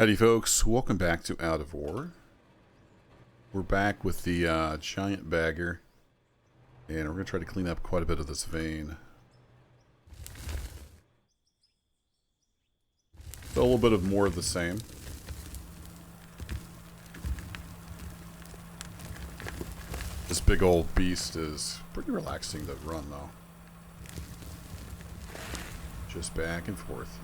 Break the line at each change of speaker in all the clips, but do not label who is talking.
Howdy folks, welcome back to Out of War. We're back with the giant bagger, and we're going to try to clean up quite a bit of this vein. So a little bit of more of the same. This big old beast is pretty relaxing to run though. Just back and forth.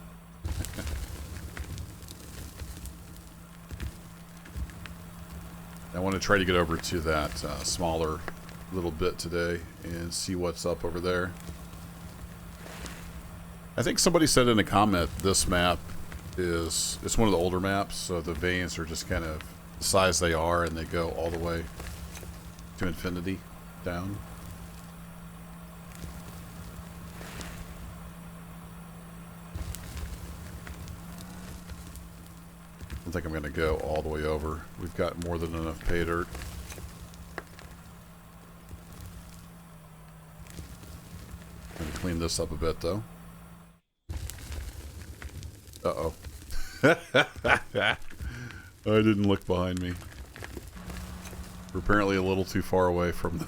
I want to try to get over to that smaller little bit today and see what's up over there. I think somebody said in a comment this map it's one of the older maps, so the veins are just kind of the size they are and they go all the way to infinity down. I don't think I'm going to go all the way over. We've got more than enough pay dirt. I'm going to clean this up a bit though. Uh-oh. I didn't look behind me. We're apparently a little too far away from the...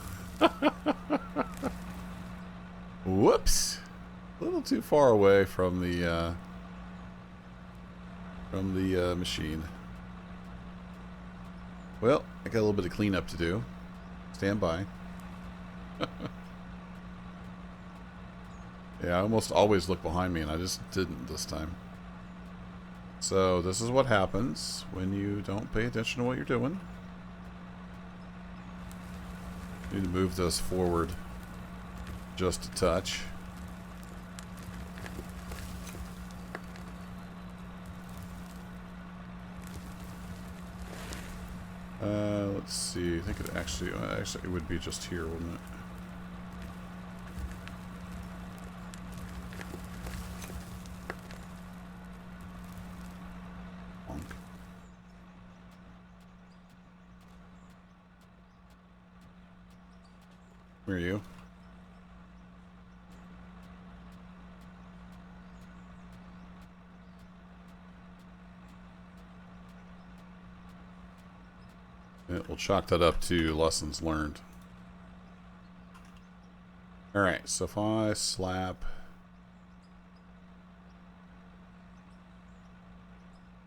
Whoops! A little too far away from the machine. Well, I got a little bit of cleanup to do. Stand by. Yeah, I almost always look behind me, and I just didn't this time. So, this is what happens when you don't pay attention to what you're doing. Need to move this forward just a touch. Let's see. I think it actually it would be just here, wouldn't it? Bonk. Where are you? We'll chalk that up to lessons learned. Alright, so if I slap...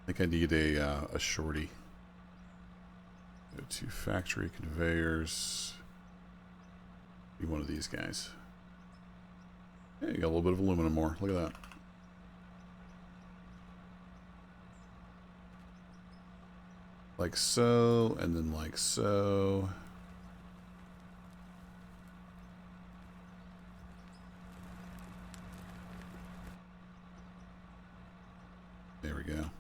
I think I need a shorty. Go to factory conveyors. Be one of these guys. Yeah, you got a little bit of aluminum more. Look at that. Like so, and then like so. There we go.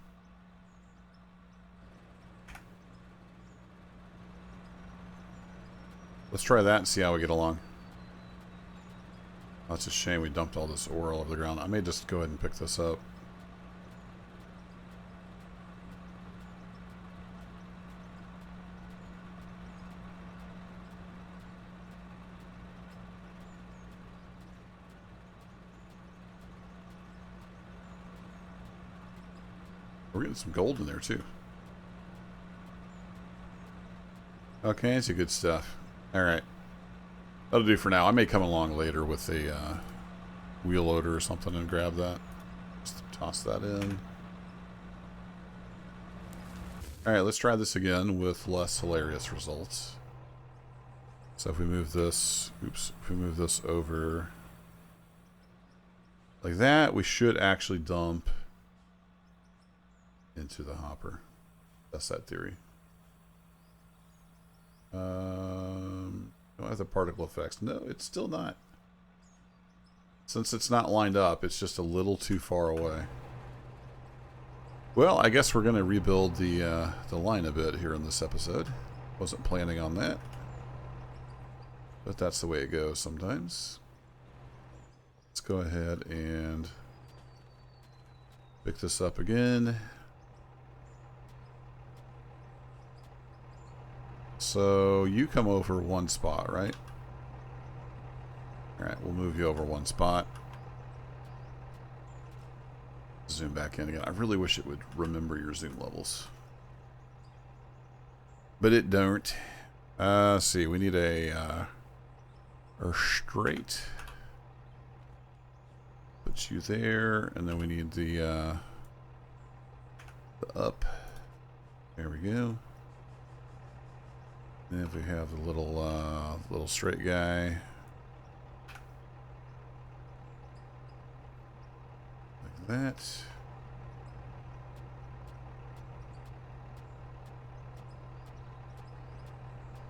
Let's try that and see how we get along. Oh, it's a shame we dumped all this ore all over the ground. I may just go ahead and pick this up. We're getting some gold in there too. Okay, it's good stuff. Alright. That'll do for now. I may come along later with a wheel loader or something and grab that. Just toss that in. Alright, let's try this again with less hilarious results. So if we move this, oops, if we move this over like that, we should actually dump into the hopper. That's that theory. Don't have the particle effects. No, it's still not. Since it's not lined up, it's just a little too far away. Well, I guess we're going to rebuild the line a bit here in this episode. Wasn't planning on that, but that's the way it goes sometimes. Let's go ahead and pick this up again. So you come over one spot, right? Alright, we'll move you over one spot. Zoom back in again. I really wish it would remember your zoom levels. But it don't. Let's see, we need a straight. Put you there, and then we need the up. There we go. And if we have the little straight guy, like that.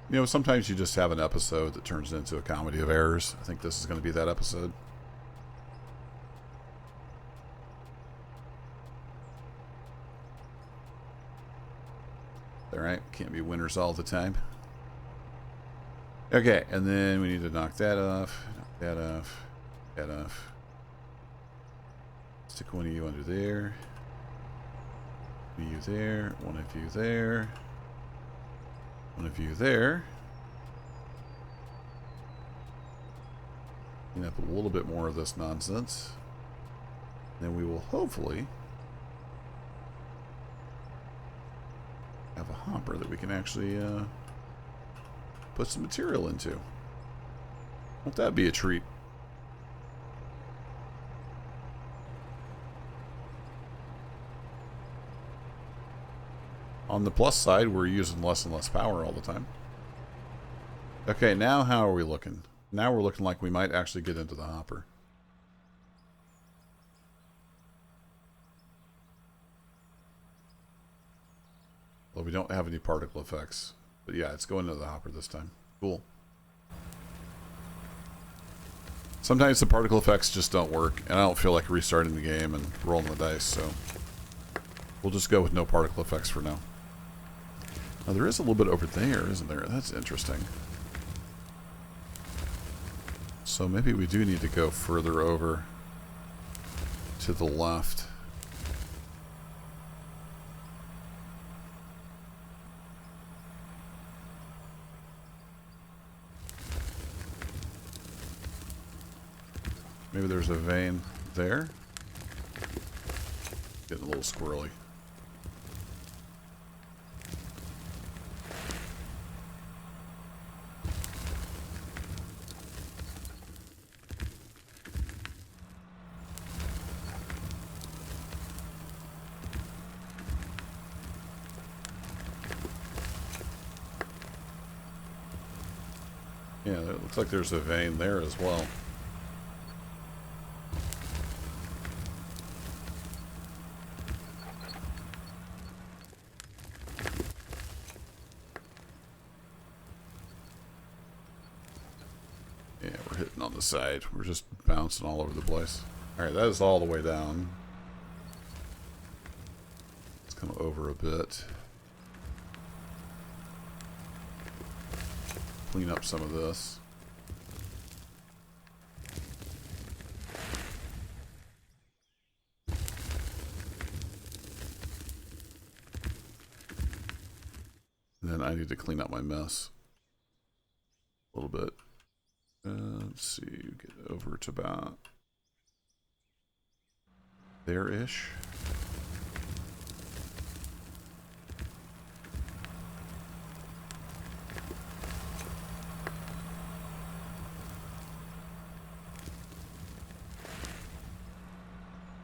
You know, sometimes you just have an episode that turns into a comedy of errors. I think this is going to be that episode. All right, can't be winners all the time. Okay, and then we need to knock that off, that off, that off. Stick one of you under there. One of you there, one of you there. One of you there. Clean up a little bit more of this nonsense. Then we will hopefully have a hopper that we can actually put some material into. Won't that be a treat? On the plus side, we're using less and less power all the time. Okay, now how are we looking? Now we're looking like we might actually get into the hopper. Well, we don't have any particle effects. But yeah, it's going into the hopper this time. Cool. Sometimes the particle effects just don't work, and I don't feel like restarting the game and rolling the dice, so we'll just go with no particle effects for now. Now, there is a little bit over there, isn't there? That's interesting. So maybe we do need to go further over to the left. Maybe there's a vein there. Getting a little squirrely. Yeah, it looks like there's a vein there as well. Yeah, we're hitting on the side. We're just bouncing all over the place. Alright, that is all the way down. Let's come over a bit. Clean up some of this. And then I need to clean up my mess a little bit. Let's see, get over to about there-ish.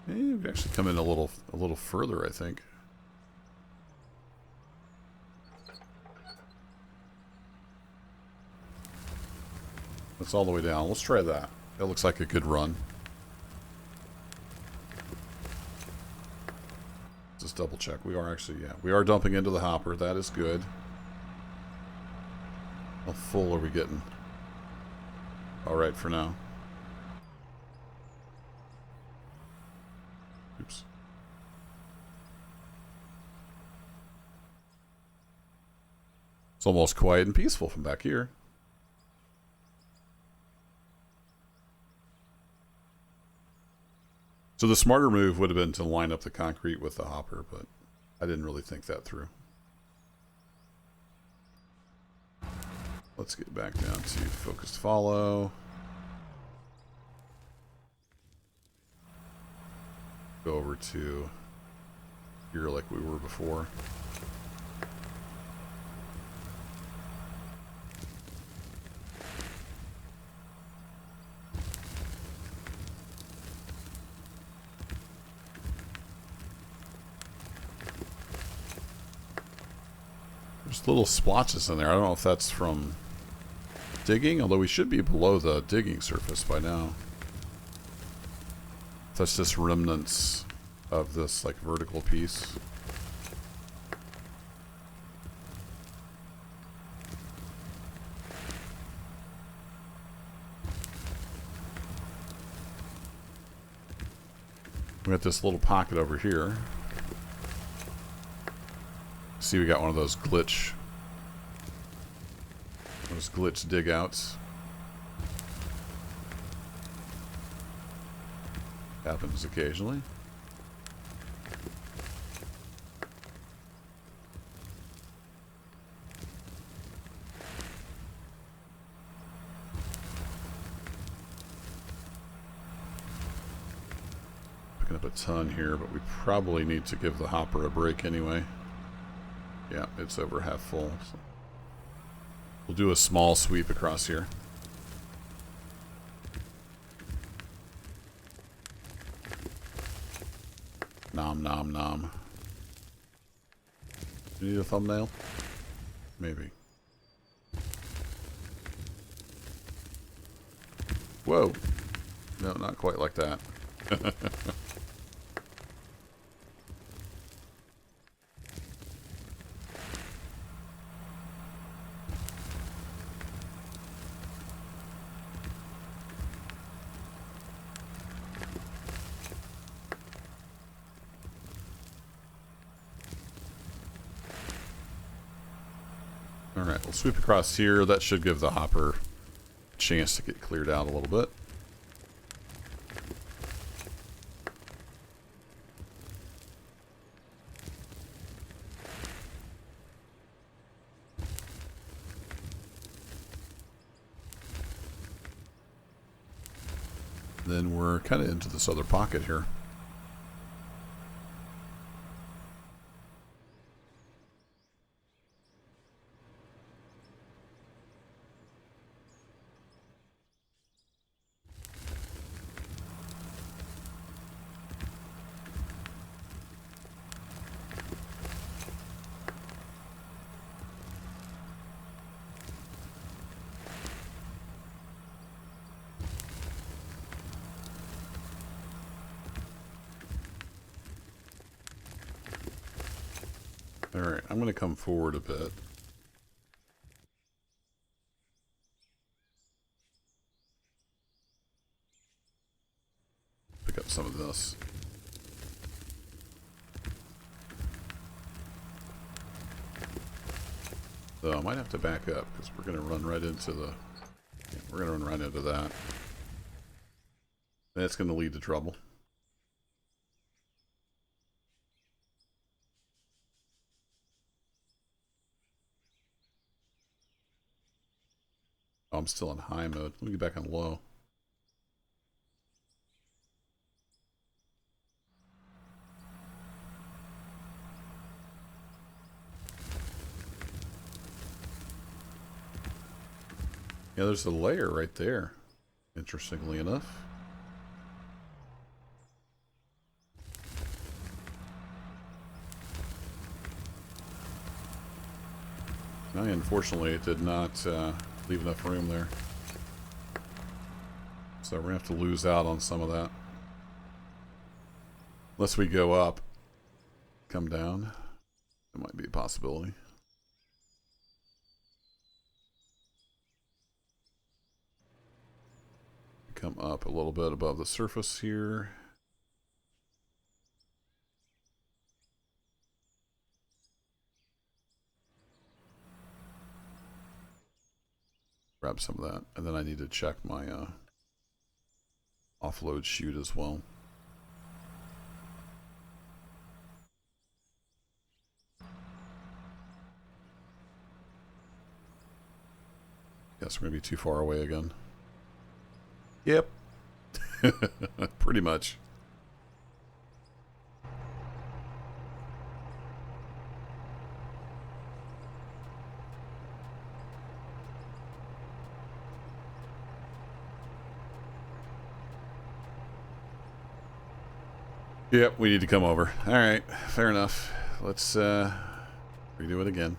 We've actually come in a little further, I think. That's all the way down. Let's try that. That looks like a good run. Just double check. We are actually, yeah, we are dumping into the hopper. That is good. How full are we getting? All right for now. Oops. It's almost quiet and peaceful from back here. So the smarter move would have been to line up the concrete with the hopper, but I didn't really think that through. Let's get back down to focused follow. Go over to here like we were before. There's little splotches in there. I don't know if that's from digging, although we should be below the digging surface by now. That's just remnants of this like vertical piece. We got this little pocket over here. See, we got one of those glitch dig outs. Happens occasionally. Picking up a ton here, but we probably need to give the hopper a break anyway. Yeah, it's over half full. So we'll do a small sweep across here. Nom nom nom. You need a thumbnail? Maybe. Whoa. No, not quite like that. Alright, we'll sweep across here. That should give the hopper a chance to get cleared out a little bit. Then we're kind of into this other pocket here. Alright, I'm going to come forward a bit. Pick up some of this. So I might have to back up because we're going to run right into the... Yeah, we're going to run right into that. That's going to lead to trouble. Oh, I'm still in high mode. Let me get back on low. Yeah, there's a layer right there, interestingly enough. Now, unfortunately, it did not leave enough room there. So we're going to have to lose out on some of that. Unless we go up, come down. That might be a possibility. Come up a little bit above the surface here. Grab some of that. And then I need to check my offload chute as well. Guess we're going to be too far away again. Yep. Pretty much. Yep, we need to come over. Alright, fair enough. Let's redo it again.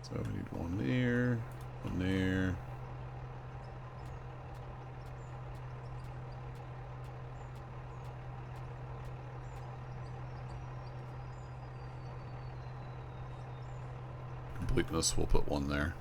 So we need one there, one there. Completeness, we'll put one there.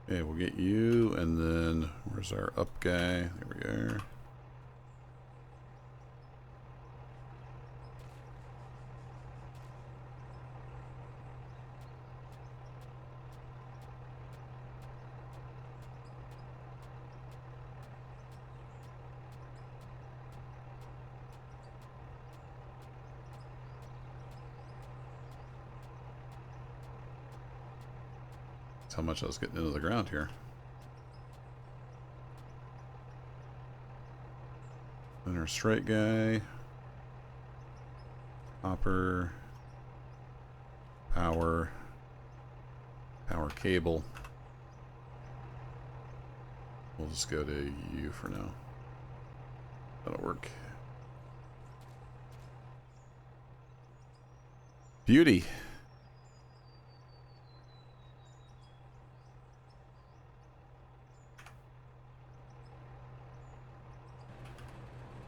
Okay, we'll get you, and then where's our up guy? There we are. That's how much I was getting into the ground here. Then our straight guy. Copper. Power. Power cable. We'll just go to you for now. That'll work. Beauty.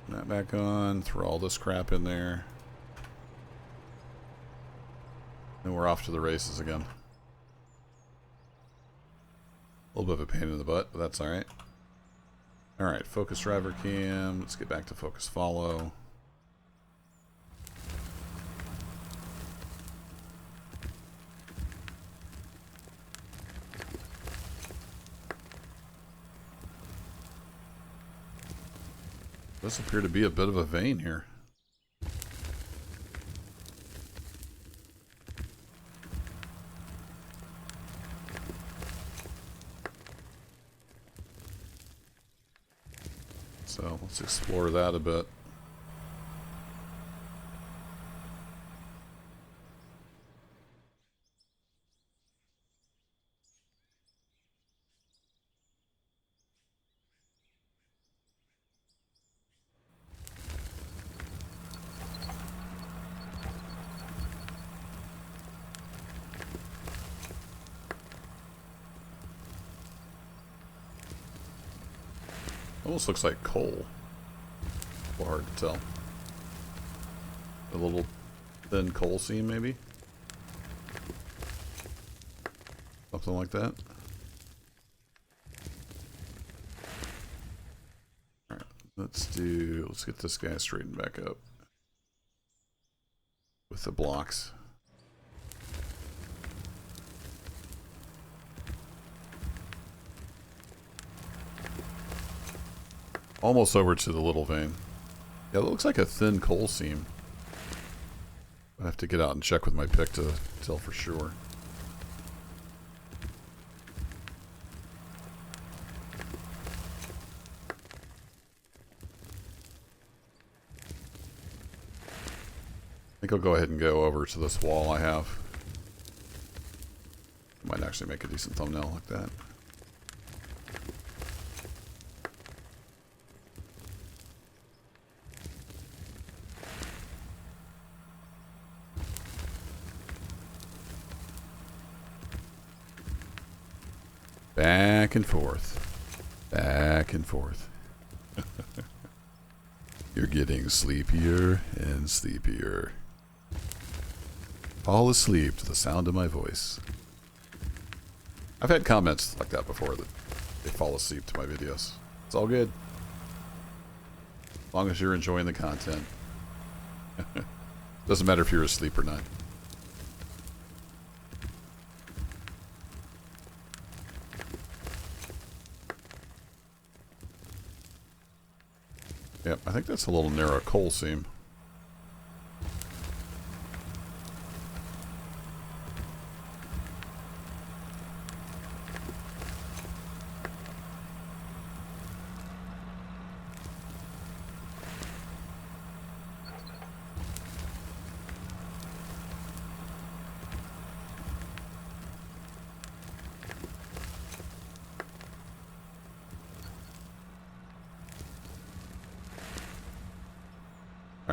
That back on, throw all this crap in there. Then we're off to the races again. A little bit of a pain in the butt, but that's alright. Alright, focus driver cam. Let's get back to focus follow. Does appear to be a bit of a vein here. So let's explore that a bit. Almost looks like coal. A little hard to tell. A little thin coal seam, maybe? Something like that. Alright, let's get this guy straightened back up. With the blocks. Almost over to the little vein. Yeah, it looks like a thin coal seam. I have to get out and check with my pick to tell for sure. I think I'll go ahead and go over to this wall I have. Might actually make a decent thumbnail like that. Back and forth. Back and forth. You're getting sleepier and sleepier. Fall asleep to the sound of my voice. I've had comments like that before that they fall asleep to my videos. It's all good. As long as you're enjoying the content. Doesn't matter if you're asleep or not. Yep, I think that's a little narrow coal seam.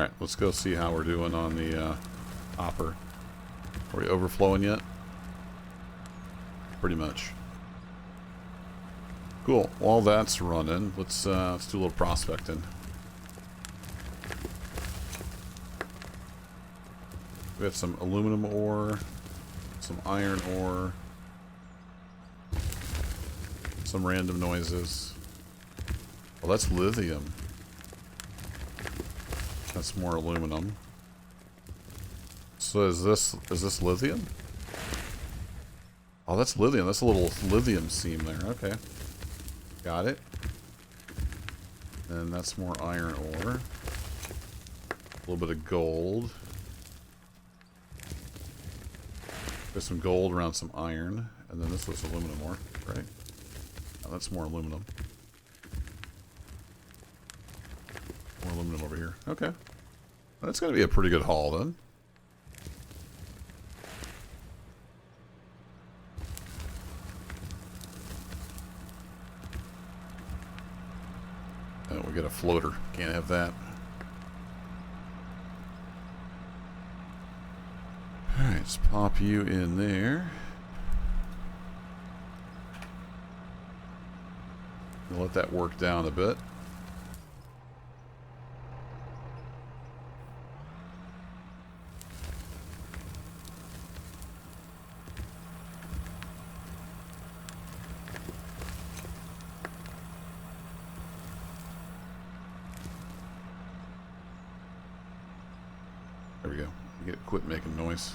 Alright, let's go see how we're doing on the hopper. Are we overflowing yet? Pretty much. Cool. While that's running, let's do a little prospecting. We have some aluminum ore, some iron ore, some random noises. Well, that's lithium. That's more aluminum. So is this lithium? Oh, that's lithium. That's a little lithium seam there. Okay. Got it. And that's more iron ore. A little bit of gold. There's some gold around some iron. And then this was aluminum ore, right? Oh, that's more aluminum. More aluminum over here. Okay. That's going to be a pretty good haul then. Oh, we got a floater. Can't have that. Alright, let's pop you in there. We'll let that work down a bit. There we go. You get quit making noise.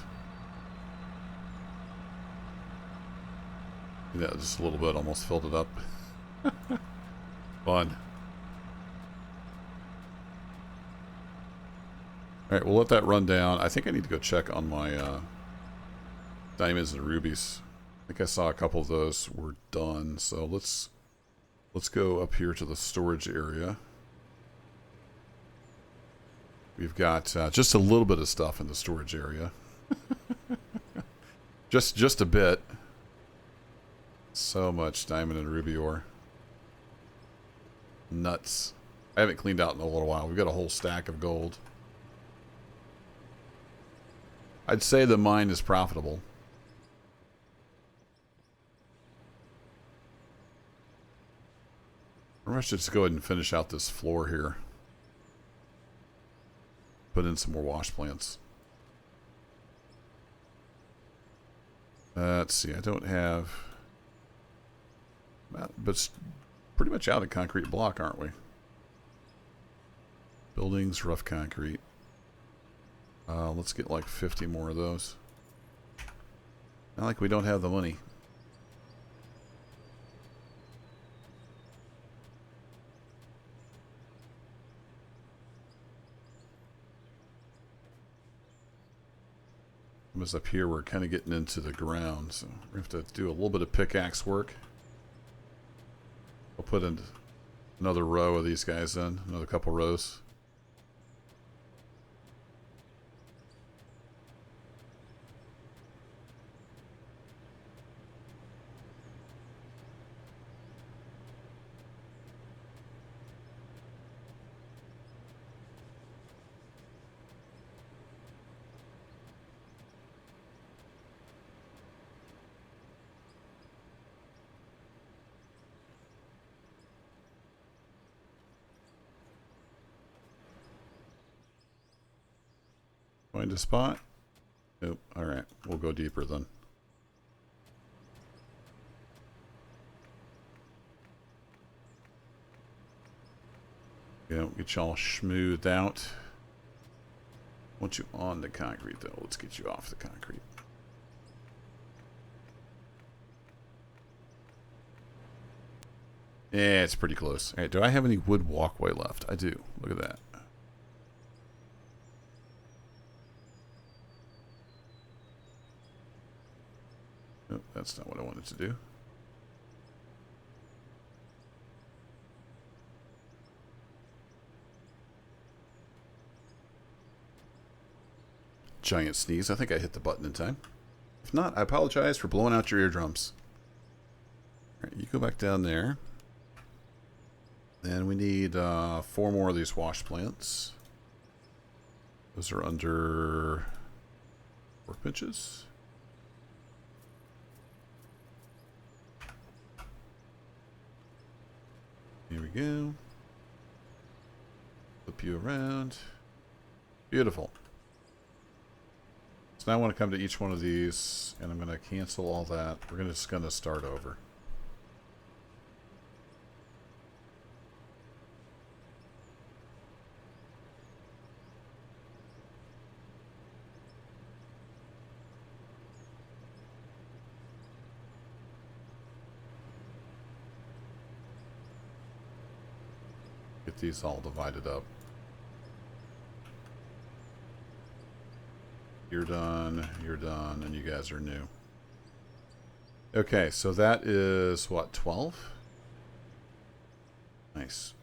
Yeah, just a little bit. Almost filled it up. Fun. Alright, we'll let that run down. I think I need to go check on my diamonds and rubies. I think I saw a couple of those were done. So let's go up here to the storage area. We've got just a little bit of stuff in the storage area. just a bit. So much diamond and ruby ore. Nuts. I haven't cleaned out in a little while. We've got a whole stack of gold. I'd say the mine is profitable. I should just go ahead and finish out this floor here. Put in some more wash plants. Let's see. I don't have... But it's pretty much out of concrete block, aren't we? Buildings, rough concrete. Let's get like 50 more of those. Not like we don't have the money. Up here, we're kind of getting into the ground, so we have to do a little bit of pickaxe work. We'll put in another row of these guys in, another couple rows. Find a spot. Nope. Alright. We'll go deeper then. Yeah, get y'all smoothed out. Want you on the concrete though. Let's get you off the concrete. Yeah, it's pretty close. Alright, do I have any wood walkway left? I do. Look at that. Nope, that's not what I wanted to do. Giant sneeze. I think I hit the button in time. If not, I apologize for blowing out your eardrums. Alright, you go back down there. And we need 4 more of these wash plants. Those are under 4 inches. Here we go. Flip you around. Beautiful. So now I want to come to each one of these, and I'm going to cancel all that. We're just going to start over. Get these all divided up. You're done, and you guys are new. Okay, so that is what, 12? Nice.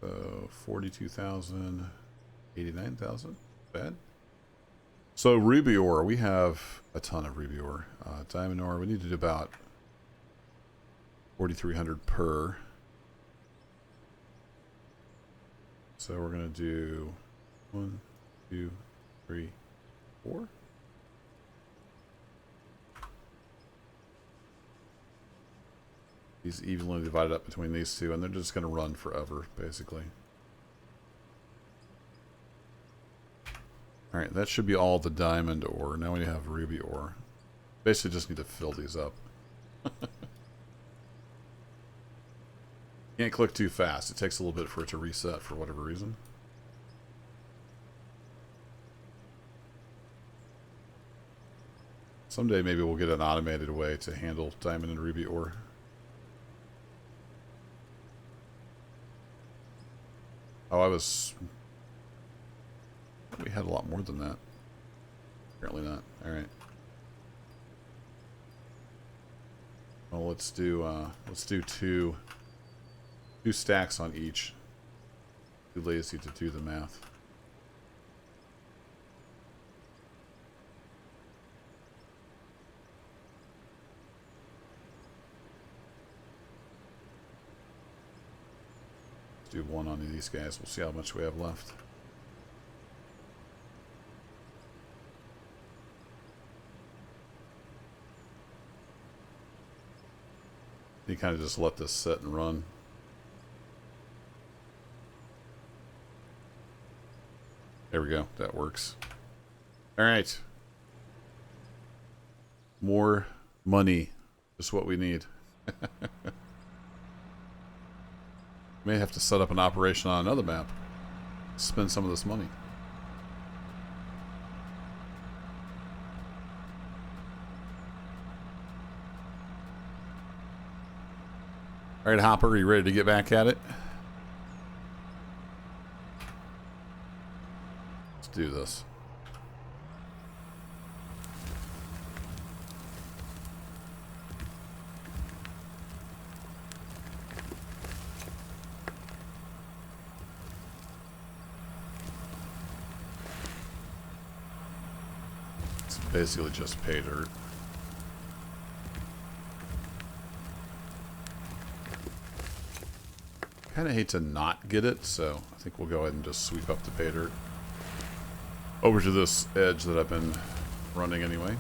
So 42,000, 89,000. Bad. So ruby ore, we have a ton of ruby ore. Diamond ore, we need to do about 4,300 per. So we're going to do 1, 2, 3, 4. These evenly divided up between these two, and they're just going to run forever, basically. Alright, that should be all the diamond ore. Now we have ruby ore. Basically just need to fill these up. Can't click too fast. It takes a little bit for it to reset for whatever reason. Someday maybe we'll get an automated way to handle diamond and ruby ore. Oh, we had a lot more than that. Apparently not. Alright. Well, let's do two stacks on each. Too lazy to do the math. Let's do one on these guys. We'll see how much we have left. You kind of just let this sit and run. There we go. That works. All right. More money is what we need. May have to set up an operation on another map. Spend some of this money. All right, Hopper, are you ready to get back at it? Let's do this. It's basically just pay dirt. Kind of hate to not get it, so I think we'll go ahead and just sweep up the pay dirt over to this edge that I've been running anyway.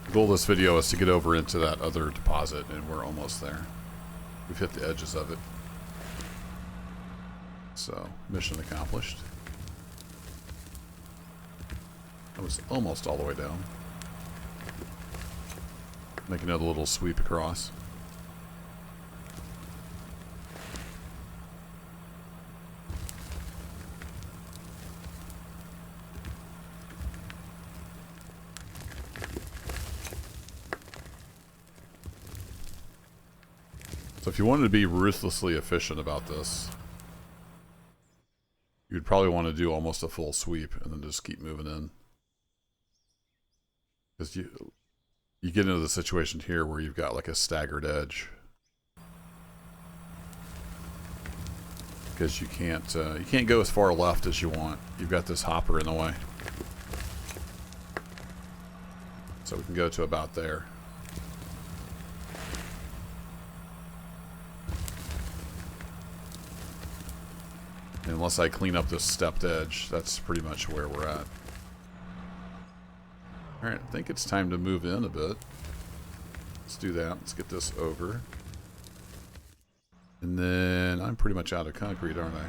The goal of this video is to get over into that other deposit, and we're almost there. We've hit the edges of it. So, mission accomplished. I was almost all the way down. Make another little sweep across. So if you wanted to be ruthlessly efficient about this, you'd probably want to do almost a full sweep and then just keep moving in. Because you get into the situation here where you've got like a staggered edge. Because you can't go as far left as you want. You've got this hopper in the way. So we can go to about there. And unless I clean up this stepped edge, that's pretty much where we're at. Alright, I think it's time to move in a bit. Let's do that. Let's get this over. And then I'm pretty much out of concrete, aren't I?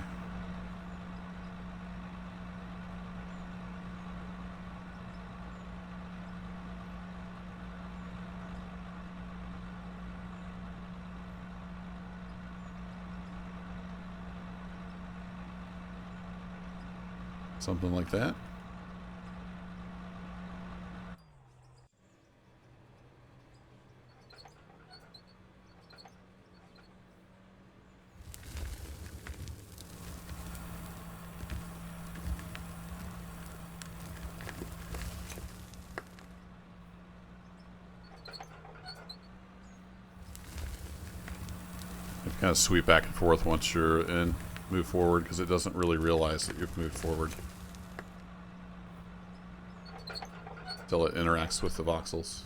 Something like that. Kind of sweep back and forth once you're in, move forward, because it doesn't really realize that you've moved forward until it interacts with the voxels.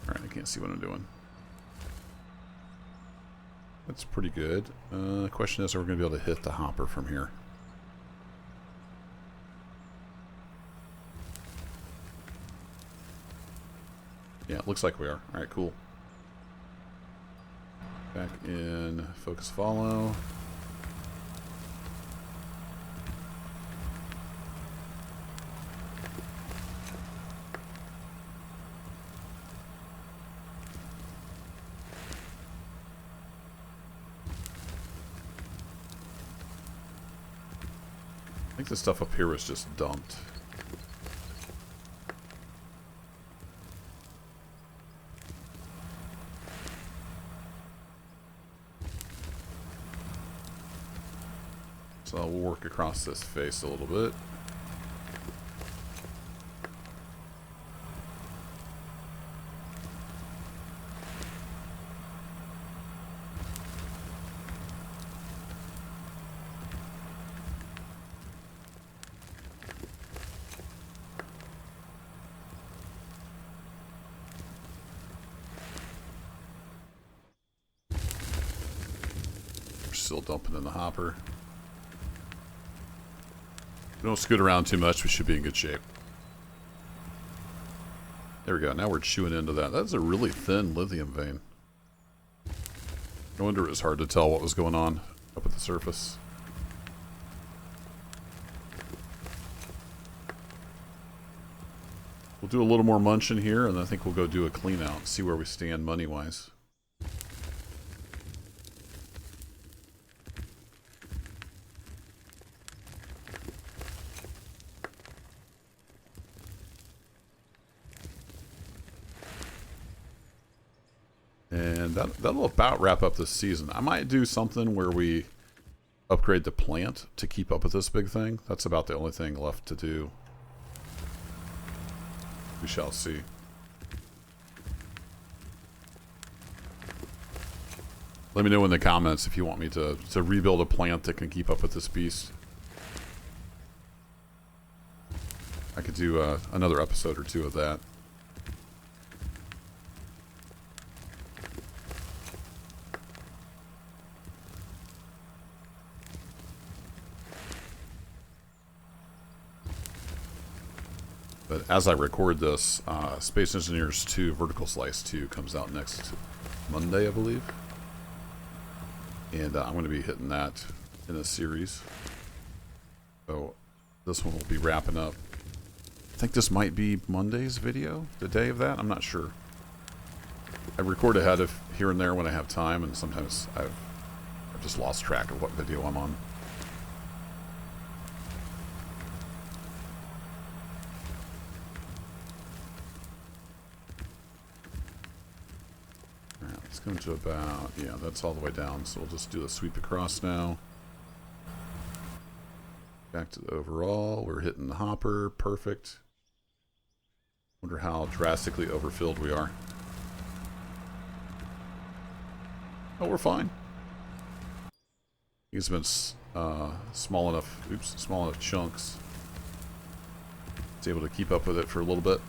Alright, I can't see what I'm doing. That's pretty good. The question is, are we going to be able to hit the hopper from here? Yeah, it looks like we are. Alright, cool. Back in focus follow. I think the stuff up here was just dumped. So we'll work across this face a little bit. We're still dumping in the hopper. If we don't scoot around too much, we should be in good shape. There we go. Now we're chewing into that. That's a really thin lithium vein. No wonder it was hard to tell what was going on up at the surface. We'll do a little more munching here, and I think we'll go do a clean out and see where we stand money-wise. And that'll about wrap up this season. I might do something where we upgrade the plant to keep up with this big thing. That's about the only thing left to do. We shall see. Let me know in the comments if you want me to rebuild a plant that can keep up with this beast. I could do another episode or two of that. But as I record this, Space Engineers 2 Vertical Slice 2 comes out next Monday, I believe. And I'm going to be hitting that in a series. So this one will be wrapping up. I think this might be Monday's video, the day of that. I'm not sure. I record ahead of here and there when I have time, and sometimes I've just lost track of what video I'm on. Come to about, yeah, that's all the way down, so we'll just do a sweep across now. Back to the overall, we're hitting the hopper, perfect. Wonder how drastically overfilled we are. Oh, we're fine. It's been small enough chunks. to able to keep up with it for a little bit.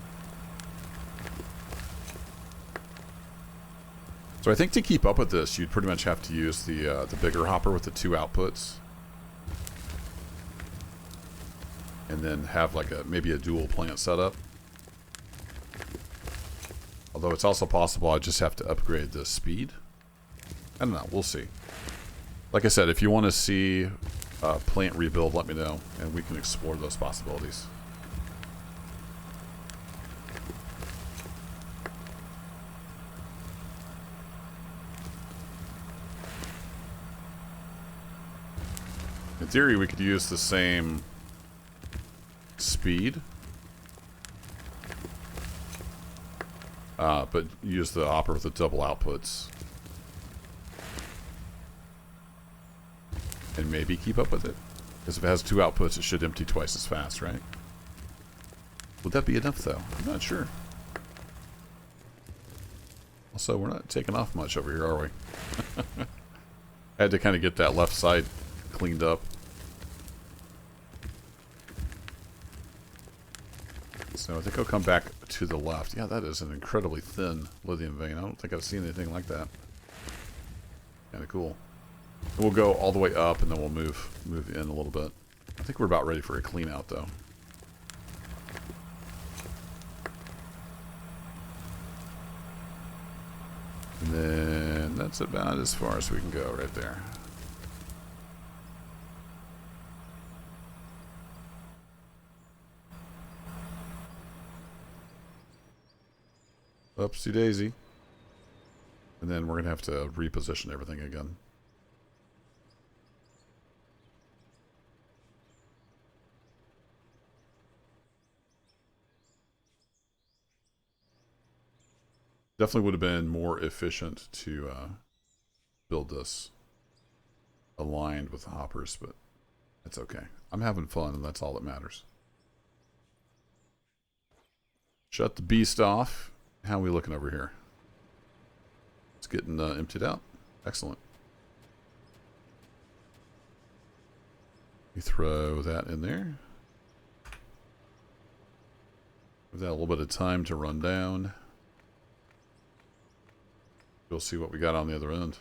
So I think to keep up with this, you'd pretty much have to use the bigger hopper with the 2 outputs. And then have like maybe a dual plant setup. Although it's also possible I just have to upgrade the speed. I don't know, we'll see. Like I said, if you want to see plant rebuild, let me know, and we can explore those possibilities. In theory, we could use the same speed, but use the hopper with the double outputs. And maybe keep up with it. Because if it has 2 outputs, it should empty twice as fast, right? Would that be enough, though? I'm not sure. Also, we're not taking off much over here, are we? I had to kind of get that left side cleaned up. So I think I'll come back to the left. Yeah, that is an incredibly thin lithium vein. I don't think I've seen anything like that. Kind of cool. And we'll go all the way up, and then we'll move in a little bit. I think we're about ready for a clean out, though. And then that's about as far as we can go right there. Oopsie daisy. And then we're going to have to reposition everything again. Definitely would have been more efficient to build this aligned with the hoppers, but it's okay. I'm having fun, and that's all that matters. Shut the beast off. How are we looking over here? It's getting emptied out. Excellent. We throw that in there. Give that a little bit of time to run down. We'll see what we got on the other end.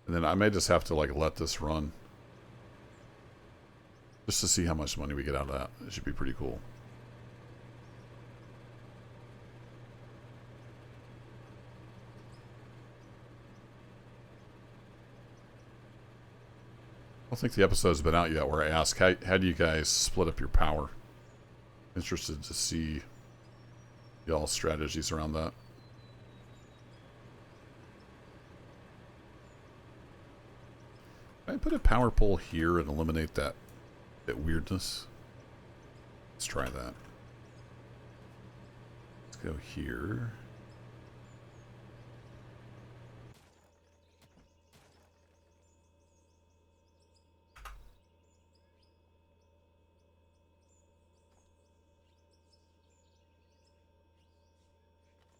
And then I may just have to like let this run. Just to see how much money we get out of that. It should be pretty cool. I don't think the episode's been out yet where I ask, how do you guys split up your power? Interested to see y'all's strategies around that. Can I put a power pole here and eliminate that weirdness? Let's try that. Let's go here.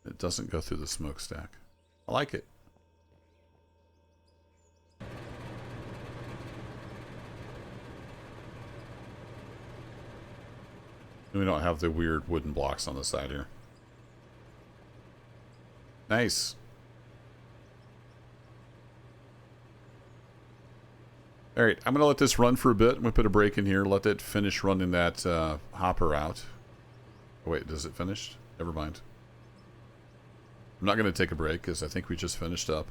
It doesn't go through the smokestack. I like it. And we don't have the weird wooden blocks on the side here. Nice. Alright, I'm going to let this run for a bit. I'm going to put a break in here. Let it finish running that hopper out. Oh, wait, does it finish? Never mind. I'm not going to take a break because I think we just finished up.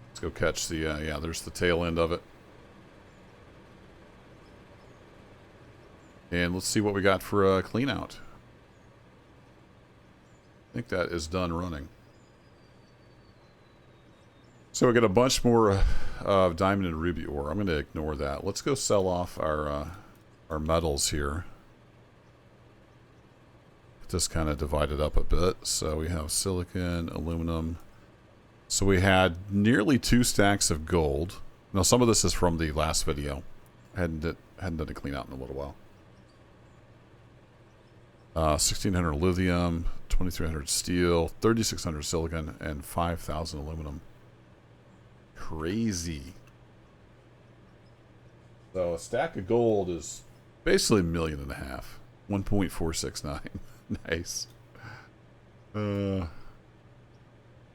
Let's go catch the, yeah, there's the tail end of it. And let's see what we got for a clean out. I think that is done running. So we got a bunch more diamond and ruby ore. I'm going to ignore that. Let's go sell off our metals here. Just kind of divided up a bit. So we have silicon, aluminum. So we had nearly 2 stacks of gold. Now some of this is from the last video. I hadn't done a clean out in a little while. 1600 lithium, 2300 steel, 3600 silicon, and 5000 aluminum. Crazy. So a stack of gold is basically $1.5 million. 1.469. Nice.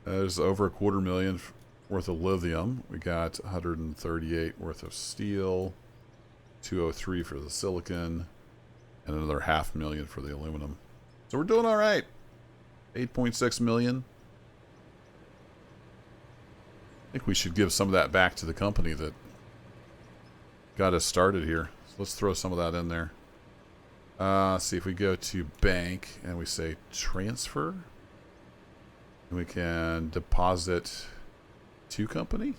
There's over $250,000 worth of lithium. We got 138 worth of steel, 203 for the silicon, and another $500,000 for the aluminum. So we're doing all right. 8.6 million. I think we should give some of that back to the company that got us started here. So let's throw some of that in there. See if we go to bank and we say transfer. And we can deposit to company.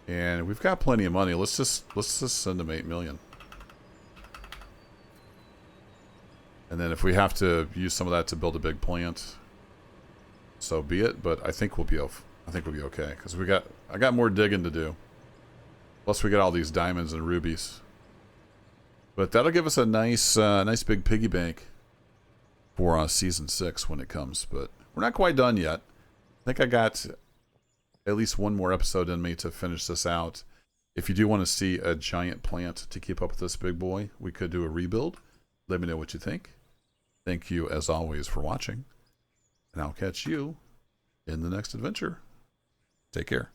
And we've got plenty of money. Let's just send them 8 million. And then if we have to use some of that to build a big plant, so be it. But I think we'll be okay because I got more digging to do. Plus we got all these diamonds and rubies. But that'll give us a nice big piggy bank for season 6 when it comes. But we're not quite done yet. I think I got at least one more episode in me to finish this out. If you do want to see a giant plant to keep up with this big boy, we could do a rebuild. Let me know what you think. Thank you, as always, for watching. And I'll catch you in the next adventure. Take care.